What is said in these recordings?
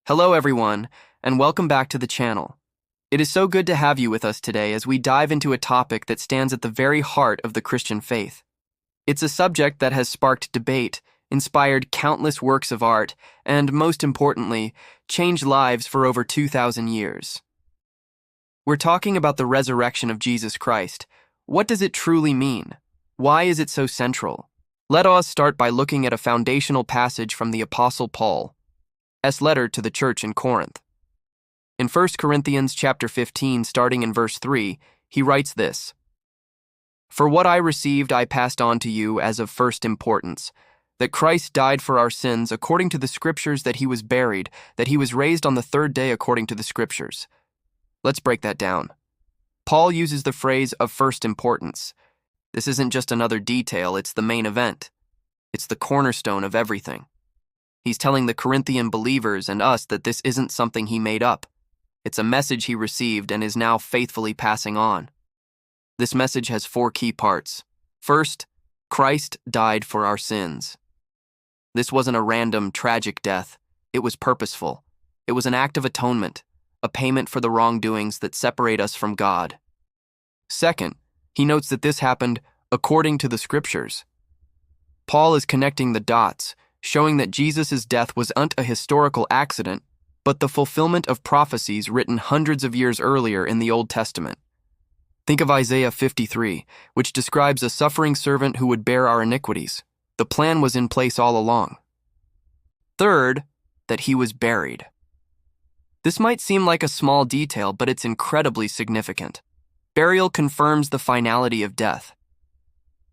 Hello everyone, and welcome back to the channel. It is so good to have you with us today as we dive into a topic that stands at the very heart of the Christian faith. It's a subject that has sparked debate, inspired countless works of art, and most importantly, changed lives for over 2,000 years. We're talking about the resurrection of Jesus Christ. What does it truly mean? Why is it so central? Let us start by looking at a foundational passage from the Apostle Paul's letter to the church in Corinth. In 1 Corinthians chapter 15, starting in verse 3, he writes this: "For what I received I passed on to you as of first importance, that Christ died for our sins according to the Scriptures, that he was buried, that he was raised on the third day according to the Scriptures." Let's break that down. Paul uses the phrase "of first importance." This isn't just another detail, it's the main event. It's the cornerstone of everything. He's telling the Corinthian believers and us that this isn't something he made up. It's a message he received and is now faithfully passing on. This message has four key parts. First, Christ died for our sins. This wasn't a random, tragic death. It was purposeful. It was an act of atonement, a payment for the wrongdoings that separate us from God. Second, he notes that this happened according to the Scriptures. Paul is connecting the dots, showing that Jesus' death wasn't a historical accident, but the fulfillment of prophecies written hundreds of years earlier in the Old Testament. Think of Isaiah 53, which describes a suffering servant who would bear our iniquities. The plan was in place all along. Third, that he was buried. This might seem like a small detail, but it's incredibly significant. Burial confirms the finality of death.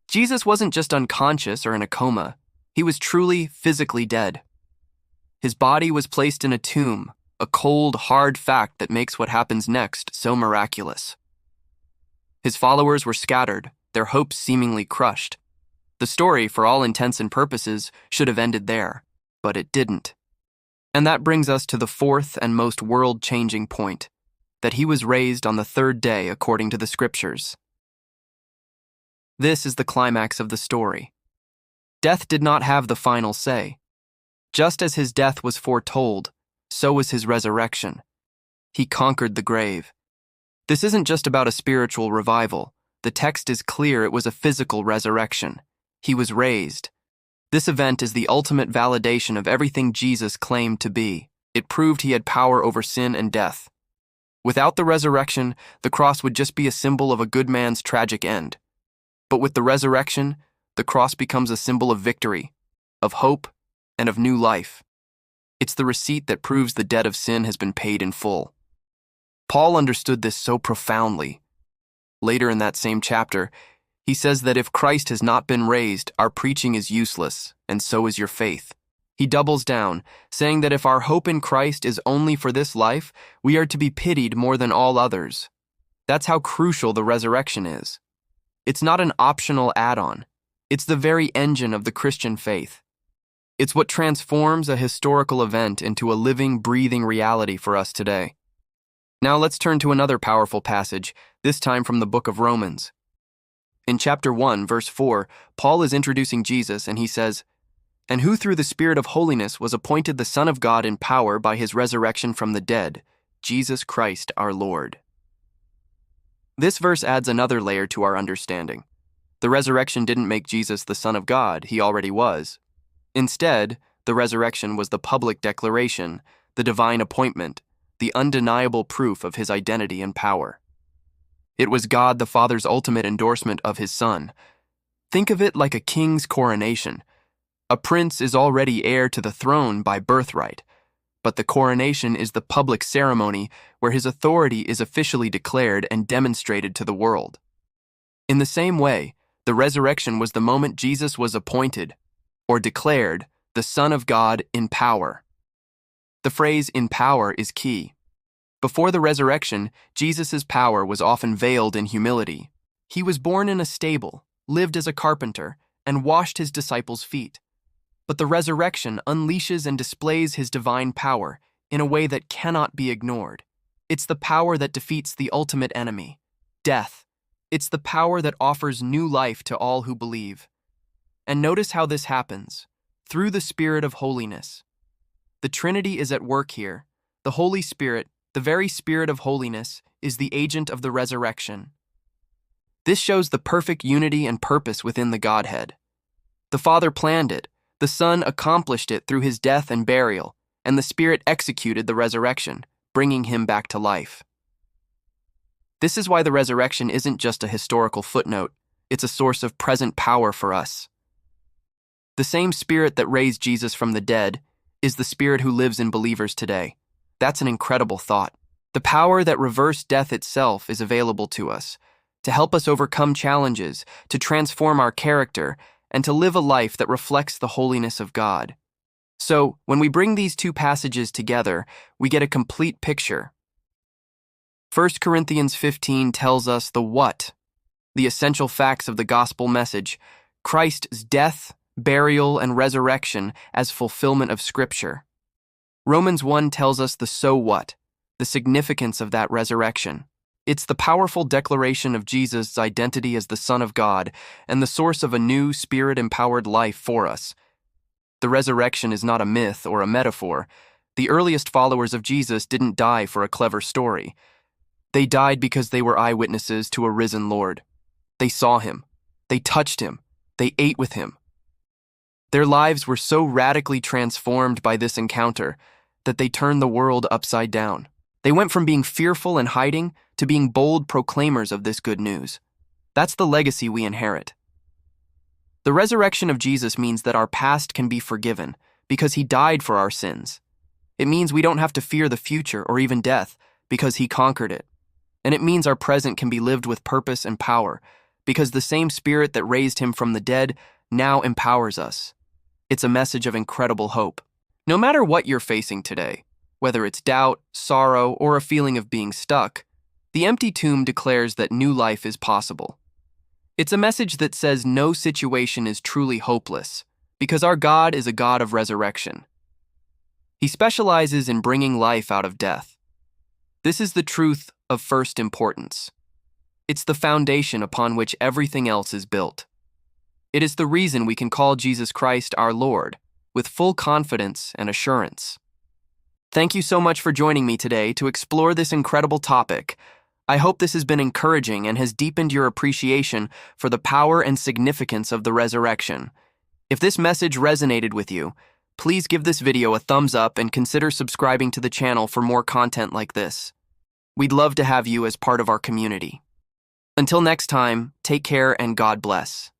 Jesus wasn't just unconscious or in a coma. He was truly, physically dead. His body was placed in a tomb, a cold, hard fact that makes what happens next so miraculous. His followers were scattered, their hopes seemingly crushed. The story, for all intents and purposes, should have ended there, but it didn't. And that brings us to the fourth and most world-changing point, that he was raised on the third day according to the Scriptures. This is the climax of the story. Death did not have the final say. Just as his death was foretold, so was his resurrection. He conquered the grave. This isn't just about a spiritual revival. The text is clear, it was a physical resurrection. He was raised. This event is the ultimate validation of everything Jesus claimed to be. It proved he had power over sin and death. Without the resurrection, the cross would just be a symbol of a good man's tragic end. But with the resurrection, the cross becomes a symbol of victory, of hope, and of new life. It's the receipt that proves the debt of sin has been paid in full. Paul understood this so profoundly. Later in that same chapter, he says that if Christ has not been raised, our preaching is useless, and so is your faith. He doubles down, saying that if our hope in Christ is only for this life, we are to be pitied more than all others. That's how crucial the resurrection is. It's not an optional add-on. It's the very engine of the Christian faith. It's what transforms a historical event into a living, breathing reality for us today. Now let's turn to another powerful passage, this time from the book of Romans. In chapter 1, verse 4, Paul is introducing Jesus and he says, "And who through the Spirit of holiness was appointed the Son of God in power by his resurrection from the dead, Jesus Christ our Lord." This verse adds another layer to our understanding. The resurrection didn't make Jesus the Son of God, he already was. Instead, the resurrection was the public declaration, the divine appointment, the undeniable proof of his identity and power. It was God the Father's ultimate endorsement of his Son. Think of it like a king's coronation. A prince is already heir to the throne by birthright, but the coronation is the public ceremony where his authority is officially declared and demonstrated to the world. In the same way, the resurrection was the moment Jesus was appointed, or declared, the Son of God in power. The phrase "in power" is key. Before the resurrection, Jesus' power was often veiled in humility. He was born in a stable, lived as a carpenter, and washed his disciples' feet. But the resurrection unleashes and displays his divine power in a way that cannot be ignored. It's the power that defeats the ultimate enemy, death. It's the power that offers new life to all who believe. And notice how this happens, through the Spirit of holiness. The Trinity is at work here. The Holy Spirit, the very Spirit of holiness, is the agent of the resurrection. This shows the perfect unity and purpose within the Godhead. The Father planned it, the Son accomplished it through his death and burial, and the Spirit executed the resurrection, bringing him back to life. This is why the resurrection isn't just a historical footnote, it's a source of present power for us. The same Spirit that raised Jesus from the dead is the Spirit who lives in believers today. That's an incredible thought. The power that reversed death itself is available to us, to help us overcome challenges, to transform our character, and to live a life that reflects the holiness of God. So, when we bring these two passages together, we get a complete picture. 1 Corinthians 15 tells us the what, the essential facts of the gospel message, Christ's death, burial, and resurrection as fulfillment of Scripture. Romans 1 tells us the so what, the significance of that resurrection. It's the powerful declaration of Jesus' identity as the Son of God and the source of a new Spirit-empowered life for us. The resurrection is not a myth or a metaphor. The earliest followers of Jesus didn't die for a clever story. They died because they were eyewitnesses to a risen Lord. They saw him. They touched him. They ate with him. Their lives were so radically transformed by this encounter that they turned the world upside down. They went from being fearful and hiding to being bold proclaimers of this good news. That's the legacy we inherit. The resurrection of Jesus means that our past can be forgiven because he died for our sins. It means we don't have to fear the future or even death because he conquered it. And it means our present can be lived with purpose and power because the same Spirit that raised him from the dead now empowers us. It's a message of incredible hope. No matter what you're facing today, whether it's doubt, sorrow, or a feeling of being stuck, the empty tomb declares that new life is possible. It's a message that says no situation is truly hopeless, because our God is a God of resurrection. He specializes in bringing life out of death. This is the truth of first importance. It's the foundation upon which everything else is built. It is the reason we can call Jesus Christ our Lord, with full confidence and assurance. Thank you so much for joining me today to explore this incredible topic. I hope this has been encouraging and has deepened your appreciation for the power and significance of the resurrection. If this message resonated with you, please give this video a thumbs up and consider subscribing to the channel for more content like this. We'd love to have you as part of our community. Until next time, take care and God bless.